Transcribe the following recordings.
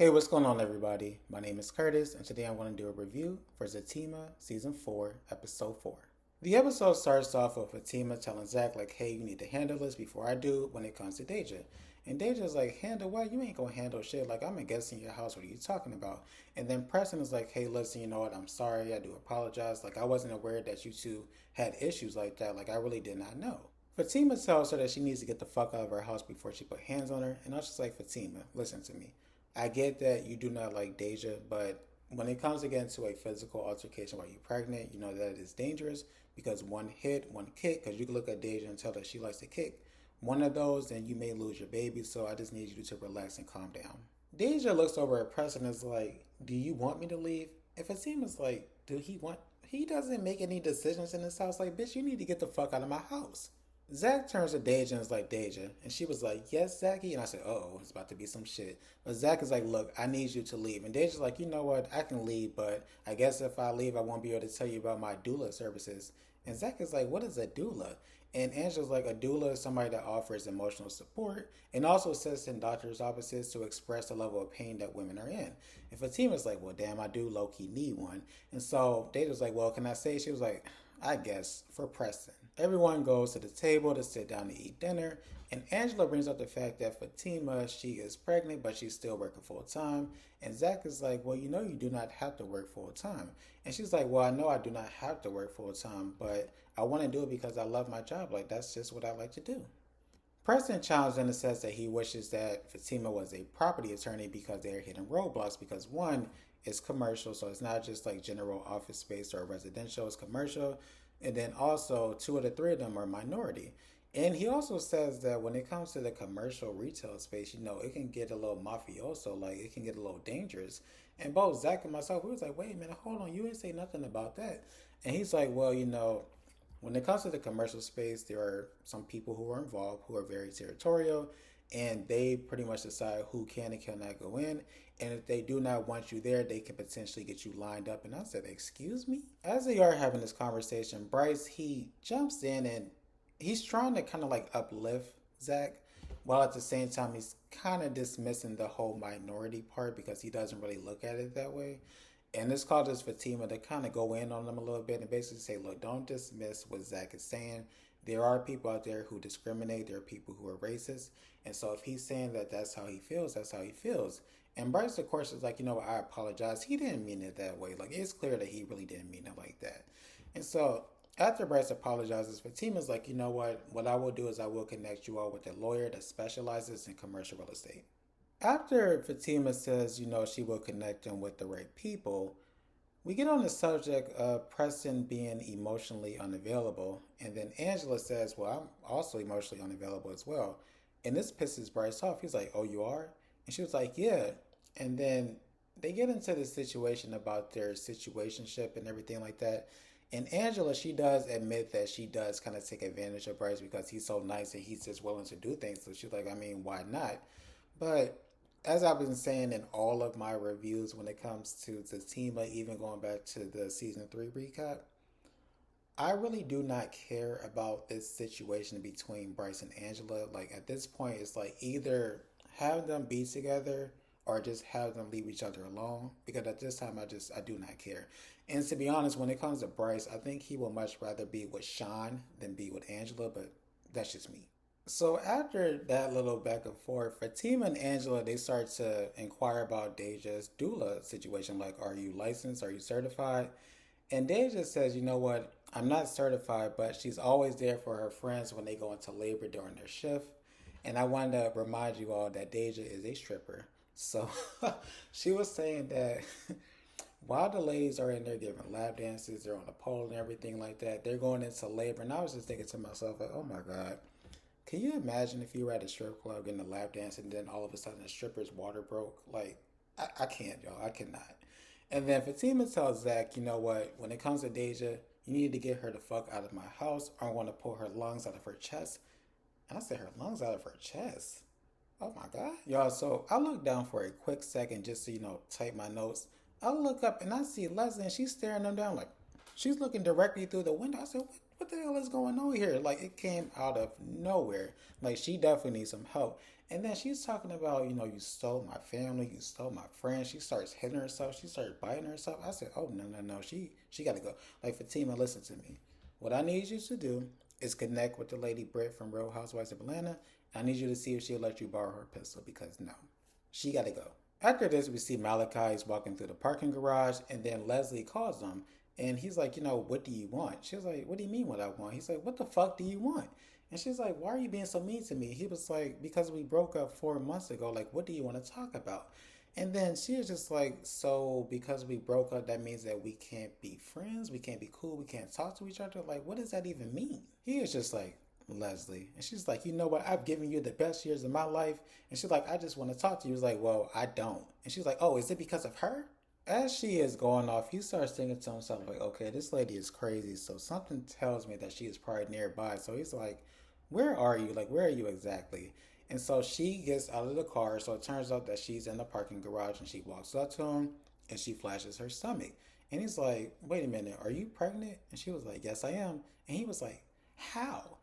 Hey, what's going on, everybody? My name is Curtis, and today I'm going to do a review for Zatima Season 4, Episode 4. The episode starts off with Fatima telling Zach, like, hey, you need to handle this before I do when it comes to Deja. And Deja's like, handle what? You ain't gonna handle shit. Like, I'm a guest in your house. What are you talking about? And then Preston is like, hey, listen, you know what? I'm sorry. I do apologize. Like, I wasn't aware that you two had issues like that. Like, I really did not know. Fatima tells her that she needs to get the fuck out of her house before she put hands on her. And I was just like, Fatima, listen to me. I get that you do not like Deja, but when it comes again to a physical altercation while you're pregnant, you know that it is dangerous because one hit, one kick, because you can look at Deja and tell that she likes to kick. One of those, then you may lose your baby, so I just need you to relax and calm down. Deja looks over at Preston and is like, do you want me to leave? If it seems like, he doesn't make any decisions in this house. Like, bitch, you need to get the fuck out of my house. Zach turns to Deja and is like, Deja. And she was like, yes, Zachy. And I said, oh, it's about to be some shit. But Zach is like, look, I need you to leave. And Deja's like, you know what? I can leave, but I guess if I leave, I won't be able to tell you about my doula services. And Zach is like, what is a doula? And Angela's like, a doula is somebody that offers emotional support and also assists in doctor's offices to express the level of pain that women are in. And Fatima's like, well, damn, I do low key need one. And so Deja's like, well, can I say? She was like, I guess, for Preston. Everyone goes to the table to sit down to eat dinner, and Angela brings up the fact that Fatima, she is pregnant, but she's still working full time. And Zach is like, well, you know, you do not have to work full time. And she's like, well, I know I do not have to work full time, but I want to do it because I love my job. Like, that's just what I like to do. Preston chimes in and says that he wishes that Fatima was a property attorney because they're hitting roadblocks. Because one, it's commercial, so it's not just like general office space or residential, it's commercial. And then also, two of the three of them are minority. And he also says that when it comes to the commercial retail space, you know, it can get a little mafioso, like it can get a little dangerous. And both Zach and myself, we was like, wait a minute, hold on, you didn't say nothing about that. And he's like, well, you know, when it comes to the commercial space, there are some people who are involved who are very territorial, and they pretty much decide who can and cannot go in. And if they do not want you there, they can potentially get you lined up. And I said, excuse me? As they are having this conversation, Bryce, he jumps in and he's trying to kind of like uplift Zach, while at the same time he's kind of dismissing the whole minority part because he doesn't really look at it that way. And this causes Fatima to kind of go in on them a little bit and basically say, look, don't dismiss what Zach is saying. There are people out there who discriminate. There are people who are racist. And so if he's saying that that's how he feels, that's how he feels. And Bryce, of course, is like, you know, I apologize. He didn't mean it that way. Like, it's clear that he really didn't mean it like that. And so after Bryce apologizes, Fatima's like, you know what I will do is I will connect you all with a lawyer that specializes in commercial real estate. After Fatima says, you know, she will connect him with the right people, we get on the subject of Preston being emotionally unavailable, and then Angela says, well, I'm also emotionally unavailable as well. And this pisses Bryce off. He's like, oh, you are? And she was like, yeah. And then they get into the situation about their situationship and everything like that. And Angela, she does admit that she does kind of take advantage of Bryce because he's so nice and he's just willing to do things. So she's like, I mean, why not? But as I've been saying in all of my reviews when it comes to Zatima, even going back to the season 3 recap, I really do not care about this situation between Bryce and Angela. Like at this point, it's like either have them be together or just have them leave each other alone. Because at this time, I do not care. And to be honest, when it comes to Bryce, I think he would much rather be with Sean than be with Angela. But that's just me. So after that little back and forth, Fatima and Angela, they start to inquire about Deja's doula situation. Like, are you licensed? Are you certified? And Deja says, you know what? I'm not certified, but she's always there for her friends when they go into labor during their shift. And I wanted to remind you all that Deja is a stripper. So she was saying that while the ladies are in there giving lap dances, they're on the pole and everything like that, they're going into labor. And I was just thinking to myself, like, oh my God, can you imagine if you were at a strip club getting a lap dance and then all of a sudden the stripper's water broke? Like, I can't, y'all. I cannot. And then Fatima tells Zach, you know what? When it comes to Deja, you need to get her the fuck out of my house or I'm going to pull her lungs out of her chest. And I said, her lungs out of her chest? Oh my God. Y'all, so I look down for a quick second just to, you know, type my notes. I look up and I see Leslie and she's staring them down like, she's looking directly through the window. I said, what the hell is going on here? Like, it came out of nowhere. Like, she definitely needs some help. And then she's talking about, you stole my family, you stole my friends. She starts hitting herself. She starts biting herself. I said, oh, no, no, no. She got to go. Like, Fatima, listen to me. What I need you to do is connect with the lady Britt from Real Housewives of Atlanta. I need you to see if she'll let you borrow her pistol because no, she got to go. After this, we see Malachi is walking through the parking garage, and then Leslie calls him, and he's like, what do you want? She's like, what do you mean what I want? He's like, what the fuck do you want? And she's like, why are you being so mean to me? He was like, because we broke up 4 months ago. Like, what do you want to talk about? And then she is just like, so because we broke up, that means that we can't be friends, we can't be cool, we can't talk to each other. Like, what does that even mean? He is just like, Leslie. And she's like, you know what? I've given you the best years of my life. And she's like, I just want to talk to you. He's like, well, I don't. And she's like, oh, is it because of her? As she is going off, he starts thinking to himself, like, okay, this lady is crazy. So something tells me that she is probably nearby. So he's like, where are you? Like, where are you exactly? And so she gets out of the car. So it turns out that she's in the parking garage and she walks up to him and she flashes her stomach. And he's like, wait a minute, are you pregnant? And she was like, yes, I am. And he was like, how?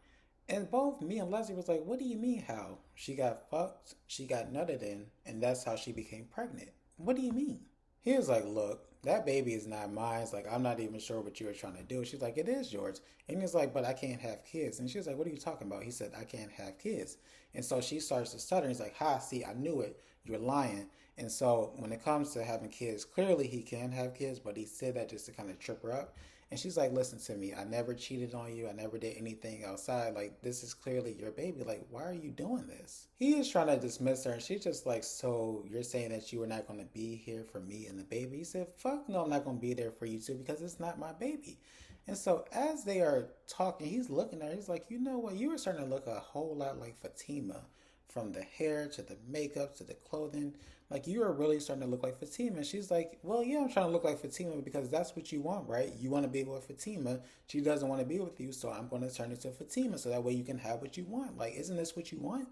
And both me and Leslie was like, what do you mean how? She got fucked, she got nutted in, and that's how she became pregnant. What do you mean? He was like, look, that baby is not mine. It's like, I'm not even sure what you were trying to do. She's like, it is yours. And he's like, but I can't have kids. And she was like, what are you talking about? He said, I can't have kids. And so she starts to stutter. He's like, ha, see, I knew it. You're lying. And so when it comes to having kids, clearly he can have kids, but he said that just to kind of trip her up. And she's like, listen to me. I never cheated on you. I never did anything outside. Like, this is clearly your baby. Like, why are you doing this? He is trying to dismiss her. And she's just like, so you're saying that you were not going to be here for me and the baby? He said, fuck no, I'm not going to be there for you too because it's not my baby. And so as they are talking, he's looking at her. He's like, you know what? You were starting to look a whole lot like Fatima, from the hair to the makeup to the clothing. Like, you are really starting to look like Fatima. And she's like, well, yeah, I'm trying to look like Fatima because that's what you want, right? You want to be with Fatima. She doesn't want to be with you, so I'm going to turn into Fatima so that way you can have what you want. Like, isn't this what you want?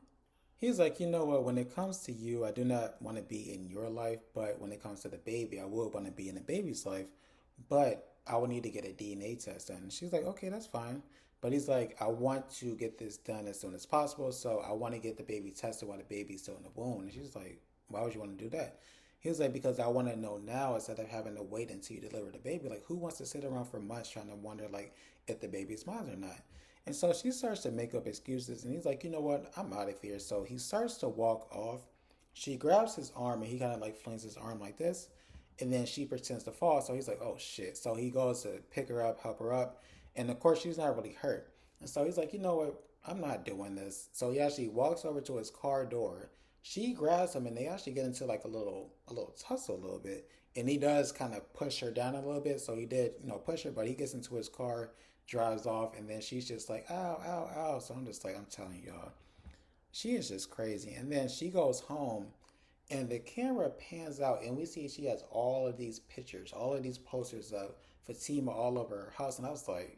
He's like, you know what? When it comes to you, I do not want to be in your life, but when it comes to the baby, I would want to be in the baby's life, but I would need to get a DNA test done. And she's like, okay, that's fine. But he's like, I want to get this done as soon as possible, so I want to get the baby tested while the baby's still in the womb. And she's like, why would you want to do that? He was like, because I want to know now instead of having to wait until you deliver the baby. Like, who wants to sit around for months trying to wonder, like, if the baby's mine or not? And so she starts to make up excuses, and he's like, you know what? I'm out of here. So he starts to walk off. She grabs his arm, and he kind of like flings his arm like this, and then she pretends to fall. So he's like, oh shit. So he goes to pick her up, help her up, and of course she's not really hurt. And so he's like, you know what? I'm not doing this. So he actually walks over to his car door. She grabs him, and they actually get into like a little tussle a little bit. And he does kind of push her down a little bit. So he did, push her, but he gets into his car, drives off, and then she's just like, ow, ow, ow. So I'm just like, I'm telling y'all, she is just crazy. And then she goes home, and the camera pans out, and we see she has all of these pictures, all of these posters of Fatima all over her house. And I was like,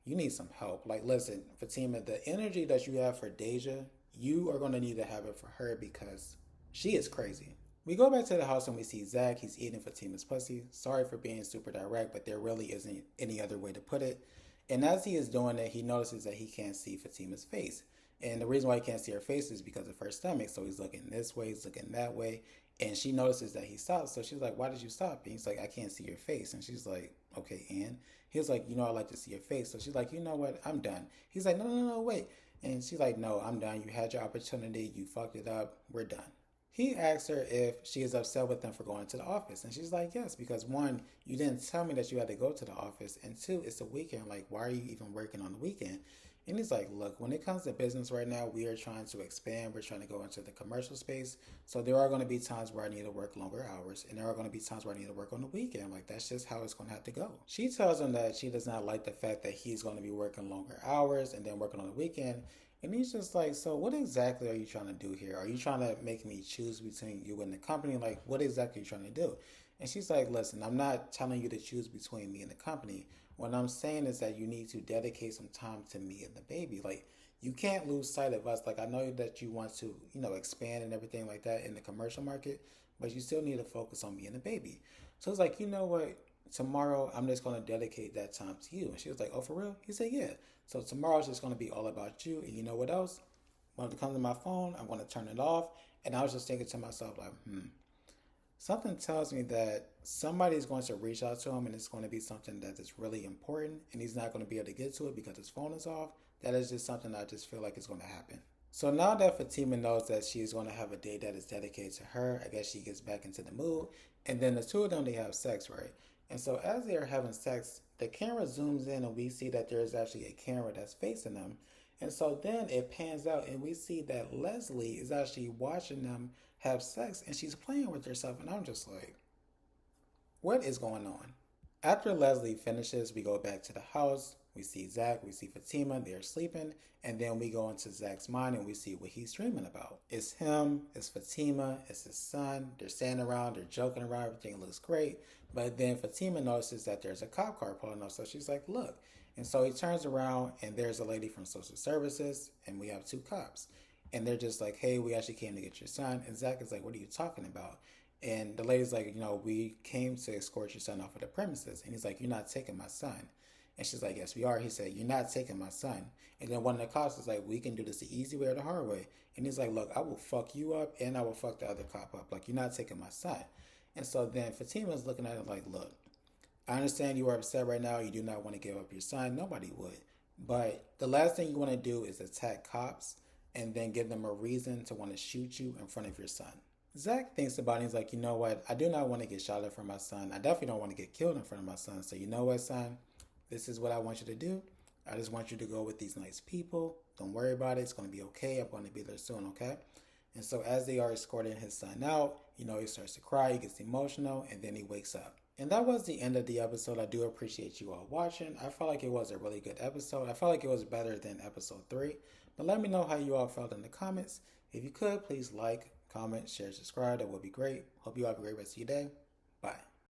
you need some help. Like, listen, Fatima, the energy that you have for Deja, you are going to need to have it for her because she is crazy. We go back to the house and we see Zach. He's eating Fatima's pussy. Sorry for being super direct, but there really isn't any other way to put it. And as he is doing it, he notices that he can't see Fatima's face. And the reason why he can't see her face is because of her stomach. So he's looking this way, he's looking that way. And she notices that he stops. So she's like, why did you stop? And he's like, I can't see your face. And she's like, okay, and he's like, I like to see your face. So she's like, you know what? I'm done. He's like, no, no, no, wait. And she's like, no, I'm done. You had your opportunity. You fucked it up. We're done. He asks her if she is upset with them for going to the office. And she's like, yes, because one, you didn't tell me that you had to go to the office. And two, it's a weekend. Like, why are you even working on the weekend? And he's like, look, when it comes to business right now, we are trying to expand. We're trying to go into the commercial space. So there are going to be times where I need to work longer hours. And there are going to be times where I need to work on the weekend. Like, that's just how it's going to have to go. She tells him that she does not like the fact that he's going to be working longer hours and then working on the weekend. And he's just like, so what exactly are you trying to do here? Are you trying to make me choose between you and the company? Like, what exactly are you trying to do? And she's like, listen, I'm not telling you to choose between me and the company. What I'm saying is that you need to dedicate some time to me and the baby. Like, you can't lose sight of us. Like, I know that you want to, expand and everything like that in the commercial market, but you still need to focus on me and the baby. So it's like, you know what? Tomorrow, I'm just going to dedicate that time to you. And she was like, oh, for real? He said, yeah. So tomorrow's just going to be all about you. And you know what else? When it comes to my phone, I'm going to turn it off. And I was just thinking to myself, like, something tells me that somebody's going to reach out to him and it's going to be something that is really important and he's not going to be able to get to it because his phone is off. That is just something I just feel like is going to happen. So now that Fatima knows that she's going to have a day that is dedicated to her, I guess she gets back into the mood. And then the two of them, they have sex, right? And so as they are having sex, the camera zooms in and we see that there is actually a camera that's facing them. And so then it pans out and we see that Leslie is actually watching them have sex and she's playing with herself. And I'm just like, what is going on? After Leslie finishes, we go back to the house. We see Zach, we see Fatima, they're sleeping, and then we go into Zach's mind and we see what he's dreaming about. It's him, it's Fatima, it's his son. They're standing around, they're joking around, everything looks great. But then Fatima notices that there's a cop car pulling up, so she's like, look. And so he turns around and there's a lady from social services, and we have two cops. And they're just like, hey, we actually came to get your son. And Zach is like, what are you talking about? And the lady's like, we came to escort your son off of the premises. And he's like, you're not taking my son. And she's like, yes, we are. He said, you're not taking my son. And then one of the cops is like, we can do this the easy way or the hard way. And he's like, look, I will fuck you up and I will fuck the other cop up. Like, you're not taking my son. And so then Fatima's looking at it like, look, I understand you are upset right now. You do not want to give up your son. Nobody would. But the last thing you want to do is attack cops and then give them a reason to want to shoot you in front of your son. Zach thinks about it. He's like, you know what? I do not want to get shot at for my son. I definitely don't want to get killed in front of my son. So you know what, son? This is what I want you to do. I just want you to go with these nice people. Don't worry about it. It's going to be okay. I'm going to be there soon, okay? And so as they are escorting his son out, he starts to cry. He gets emotional, and then he wakes up. And that was the end of the episode. I do appreciate you all watching. I felt like it was a really good episode. I felt like it was better than episode 3. But let me know how you all felt in the comments. If you could, please like, comment, share, subscribe. That would be great. Hope you all have a great rest of your day. Bye.